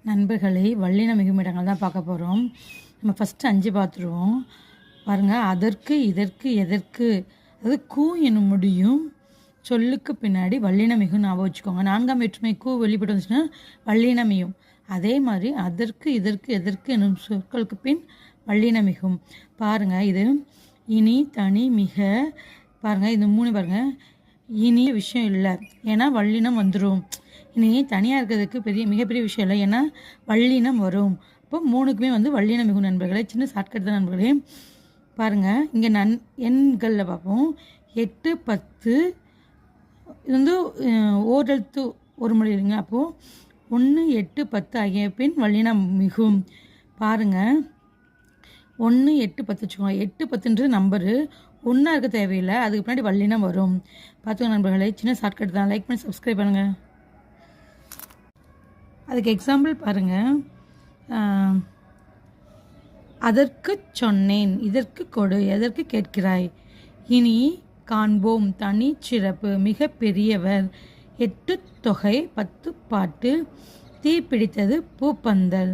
நண்பர்களை வல்லின மிகுமிடங்கள் தான் பார்க்க போகிறோம். நம்ம ஃபஸ்ட்டு 5 பார்த்துருவோம். பாருங்கள், அதற்கு இதற்கு எதற்கு, அது கூ என்னும் முடியும் சொல்லுக்கு பின்னாடி வல்லின மிகும் ஞாபகம் வச்சுக்கோங்க. 4ஆம் வேற்றுமை கூ வெளிப்பட்டு வந்துச்சுன்னா வல்லின மிகும். அதே மாதிரி அதற்கு இதற்கு எதற்கு என்னும் சொற்களுக்கு பின் வல்லின மிகும். பாருங்கள், இது இனி தனி மிக. பாருங்கள், இந்த 3 பாருங்கள், இனி விஷயம் இல்லை, ஏன்னா வல்லினம் வந்துடும். இனி தனியாக இருக்கிறதுக்கு மிகப்பெரிய விஷயம் இல்லை, ஏன்னா வல்லினம் வரும். இப்போ 3க்குமே வந்து வல்லினம் மிகும் நண்பர்களே. சின்ன ஷார்ட்கட் தான் நண்பர்களே. பாருங்கள், இங்கே எண்களில் பார்ப்போம். 8, 10 இது வந்து ஓரெழுத்து ஒரு மொழி இல்லைங்க. அப்போது 1, 8, 10 ஆகிய பின் வல்லினம் மிகும். பாருங்கள், 1, 8, 10 வச்சுக்கோங்க. 8, 10ன்றது நம்பரு, 1 இருக்க தேவையில்லை, அதுக்கு பின்னாடி வல்லினம் வரும். பார்த்துக்கோங்க நண்பர்களே, சின்ன ஷார்ட்கட் தான். லைக் பண்ணி சப்ஸ்கிரைப் பண்ணுங்கள். அதுக்கு எக்ஸாம்பிள் பாருங்கள். அதற்கு சொன்னேன், இதற்கு கொடு, எதற்கு கேட்கிறாய். இனி காண்போம், தனி சிறப்பு, மிக பெரியவர், 8 தொகை, 10 பாட்டு, தீ பிடித்தது பூப்பந்தல்.